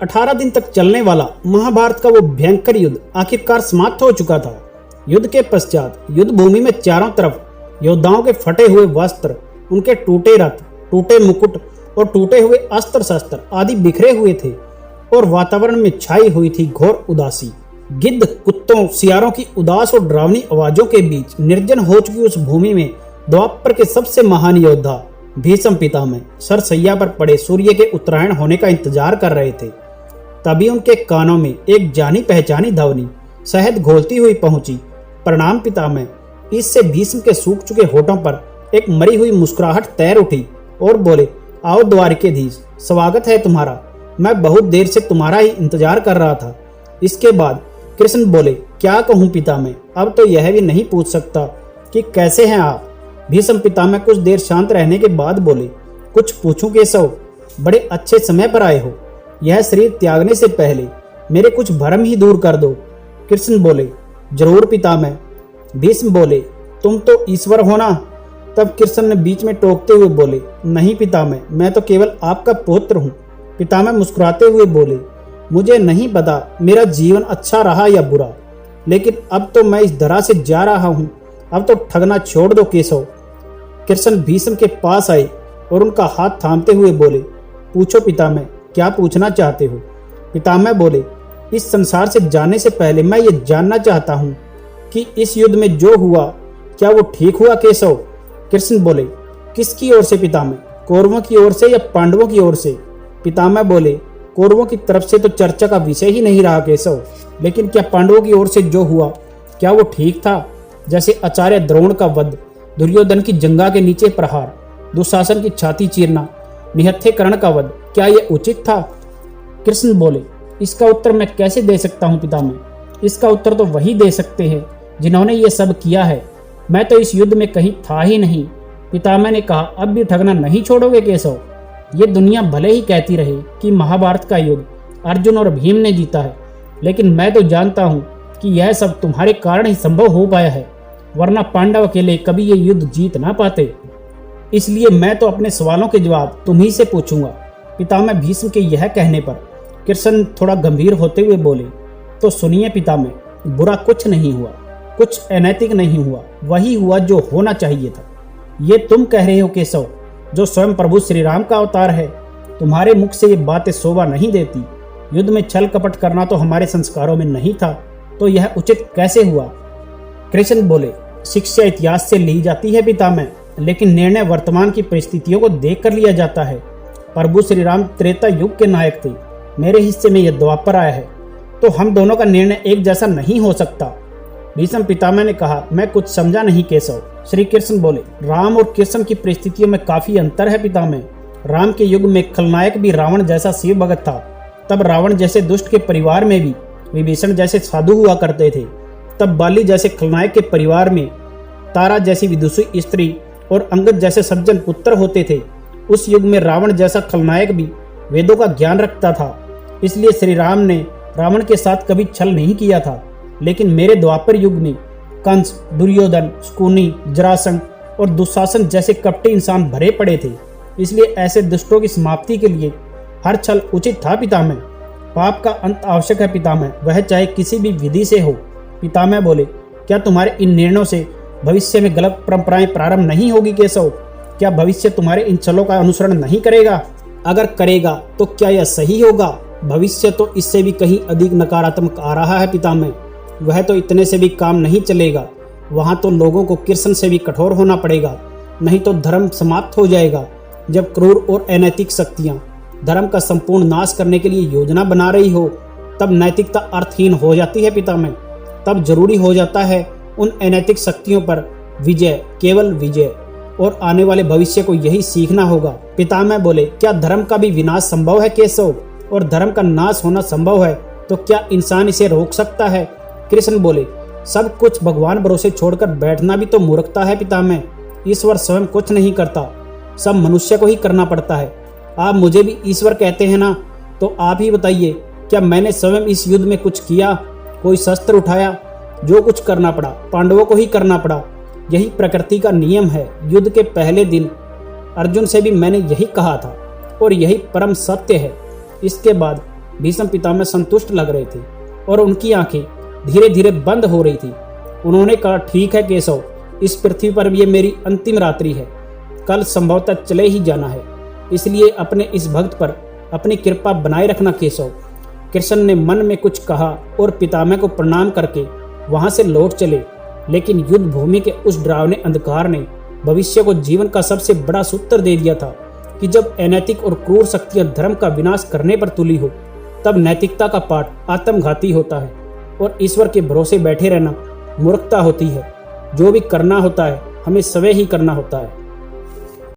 18 दिन तक चलने वाला महाभारत का वो भयंकर युद्ध आखिरकार समाप्त हो चुका था। युद्ध के पश्चात युद्ध भूमि में चारों तरफ योद्धाओं के फटे हुए वस्त्र, उनके टूटे रथ, टूटे मुकुट और टूटे हुए अस्त्र शस्त्र आदि बिखरे हुए थे और वातावरण में छाई हुई थी घोर उदासी। गिद्ध, कुत्तों, सियारों की उदास और डरावनी आवाजों के बीच निर्जन हो चुकी उस भूमि में द्वापर के सबसे महान योद्धा भीष्म पितामह सरसैया पर पड़े सूर्य के उत्तरायण होने का इंतजार कर रहे थे। तभी उनके कानों में एक जानी पहचानी ध्वनि शहद घोलती हुई पहुंची। प्रणाम पितामह। इससे भीष्म के सूख चुके होठों पर एक मरी हुई मुस्कुराहट तैर उठी और बोले, आओ द्वारकेधीश, स्वागत है तुम्हारा। मैं बहुत देर से तुम्हारा ही इंतजार कर रहा था। इसके बाद कृष्ण बोले, क्या कहूँ पितामह, अब तो यह भी नहीं पूछ सकता कि कैसे हैं आप। भीष्म पितामह कुछ देर शांत रहने के बाद बोले, कुछ पूछूं केशव, बड़े अच्छे समय पर आए हो। यह शरीर त्यागने से पहले मेरे कुछ भरम ही दूर कर दो। कृष्ण बोले, जरूर पितामह। भीष्म बोले, तुम तो ईश्वर हो ना। तब कृष्ण ने बीच में टोकते हुए बोले, नहीं पितामह, मैं तो केवल आपका पुत्र हूँ। पितामह मुस्कुराते हुए बोले, मुझे नहीं पता मेरा जीवन अच्छा रहा या बुरा, लेकिन अब तो मैं इस धरा से जा रहा हूँ। अब तो ठगना छोड़ दो केशव। कृष्ण भीष्म के पास आए और उनका हाथ थामते हुए बोले, पूछो पितामह, क्या पूछना चाहते हो। पितामह बोले, इस संसार से जाने से पहले मैं ये जानना चाहता हूँ कि इस युद्ध में जो हुआ क्या वो ठीक हुआ केशव। कृष्ण बोले, किसकी ओर से पितामह, कौरवों की ओर से या पांडवों की ओर से। पितामह बोले, कौरवों की तरफ से तो चर्चा का विषय ही नहीं रहा केशव, लेकिन क्या पांडवों की ओर से जो हुआ क्या वो ठीक था। जैसे आचार्य द्रोण का वध, दुर्योधन की जंगा के नीचे प्रहार, दुशासन की छाती चीरना, निहत्थे कर्ण का वध, क्या ये उचित था। कृष्ण बोले, इसका उत्तर मैं कैसे दे सकता हूँ पितामह। इसका उत्तर तो वही दे सकते हैं जिन्होंने ये सब किया है। मैं तो इस युद्ध में कहीं था ही नहीं। पितामह ने कहा, अब भी ठगना नहीं छोड़ोगे केशव। ये दुनिया भले ही कहती रहे कि महाभारत का युद्ध अर्जुन और भीम ने जीता है, लेकिन मैं तो जानता हूँ कि यह सब तुम्हारे कारण ही संभव हो पाया है, वरना पांडव अकेले कभी ये युद्ध जीत ना पाते। इसलिए मैं तो अपने सवालों के जवाब तुम्ही से पूछूंगा। पितामह भीष्म के यह कहने पर कृष्ण थोड़ा गंभीर होते हुए बोले, तो सुनिए पितामह, बुरा कुछ नहीं हुआ, कुछ अनैतिक नहीं हुआ, वही हुआ जो होना चाहिए था। ये तुम कह रहे हो केशव, जो स्वयं प्रभु श्री राम का अवतार है। तुम्हारे मुख से ये बातें शोभा नहीं देती। युद्ध में छल कपट करना तो हमारे संस्कारों में नहीं था, तो यह उचित कैसे हुआ। कृष्ण बोले, शिक्षा इतिहास से ली जाती है पितामह, लेकिन निर्णय वर्तमान की परिस्थितियों को देख कर लिया जाता है। प्रभु श्री राम त्रेता युग के नायक थे, मेरे हिस्से में यह द्वापर आया है, तो हम दोनों का निर्णय एक जैसा नहीं हो सकता। भीष्म पितामह ने कहा, मैं कुछ समझा नहीं केशव। श्री कृष्ण बोले, राम और कृष्ण की परिस्थितियों में काफी अंतर है पितामह। राम के युग में खलनायक भी रावण जैसा शिव भगत था। तब रावण जैसे दुष्ट के परिवार में भी विभीषण जैसे साधु हुआ करते थे। तब बाली जैसे खलनायक के परिवार में तारा जैसी विदुषी स्त्री और अंगद जैसे सज्जन पुत्र होते थे। उस युग में रावण जैसा खलनायक भी वेदों का ज्ञान रखता था, इसलिए श्री राम ने रावण के साथ कभी छल नहीं किया था। लेकिन मेरे द्वापर युग में कंस, दुर्योधन, शकुनी, जरासंध और दुशासन जैसे कपटी इंसान भरे पड़े थे, इसलिए ऐसे दुष्टों की समाप्ति के लिए हर छल उचित था पितामह। पाप का अंत आवश्यक है पितामह, वह चाहे किसी भी विधि से हो। पितामह बोले, क्या तुम्हारे इन निर्णयों से भविष्य में गलत परंपराएं प्रारंभ नहीं होगी केशव। क्या भविष्य तुम्हारे इन छलों का अनुसरण नहीं करेगा। अगर करेगा तो क्या यह सही होगा। भविष्य तो इससे भी कहीं अधिक नकारात्मक आ रहा है पितामह। वह तो इतने से भी काम नहीं चलेगा, वहां तो लोगों को कृष्ण से भी कठोर होना पड़ेगा, नहीं तो धर्म समाप्त हो जाएगा। जब क्रूर और अनैतिक शक्तियां धर्म का संपूर्ण नाश करने के लिए योजना बना रही हो, तब नैतिकता अर्थहीन हो जाती है पितामह। तब जरूरी हो जाता है उन अनैतिक शक्तियों पर विजय, केवल विजय, और आने वाले भविष्य को यही सीखना होगा। पितामह बोले, क्या धर्म का भी विनाश संभव है केशव, और धर्म का नाश होना संभव है तो क्या इंसान इसे रोक सकता है। कृष्ण बोले, सब कुछ भगवान भरोसे छोड़कर बैठना भी तो मूर्खता है पितामह। ईश्वर स्वयं कुछ नहीं करता, सब मनुष्य को ही करना पड़ता है। आप मुझे भी ईश्वर कहते हैं ना, तो आप ही बताइए, क्या मैंने स्वयं इस युद्ध में कुछ किया, कोई शस्त्र उठाया। जो कुछ करना पड़ा पांडवों को ही करना पड़ा, यही प्रकृति का नियम है। युद्ध के पहले दिन अर्जुन से भी मैंने यही कहा था और यही परम सत्य है। इसके बाद भीष्म पितामह संतुष्ट लग रहे थे और उनकी आंखें धीरे धीरे बंद हो रही थी। उन्होंने कहा, ठीक है केशव, इस पृथ्वी पर ये मेरी अंतिम रात्रि है। कल संभवतः चले ही जाना है, इसलिए अपने इस भक्त पर अपनी कृपा बनाए रखना केशव। कृष्ण ने मन में कुछ कहा और पितामह को प्रणाम करके वहां से लौट चले। लेकिन युद्ध भूमि के उस डरावने अंधकार ने भविष्य को जीवन का सबसे बड़ा सूत्र दे दिया था कि जब अनैतिक और क्रूर शक्तियां धर्म का विनाश करने पर तुली हो, तब नैतिकता का पाठ आत्मघाती होता है और ईश्वर के भरोसे बैठे रहना मूर्खता होती है। जो भी करना होता है हमें स्वयं ही करना होता है।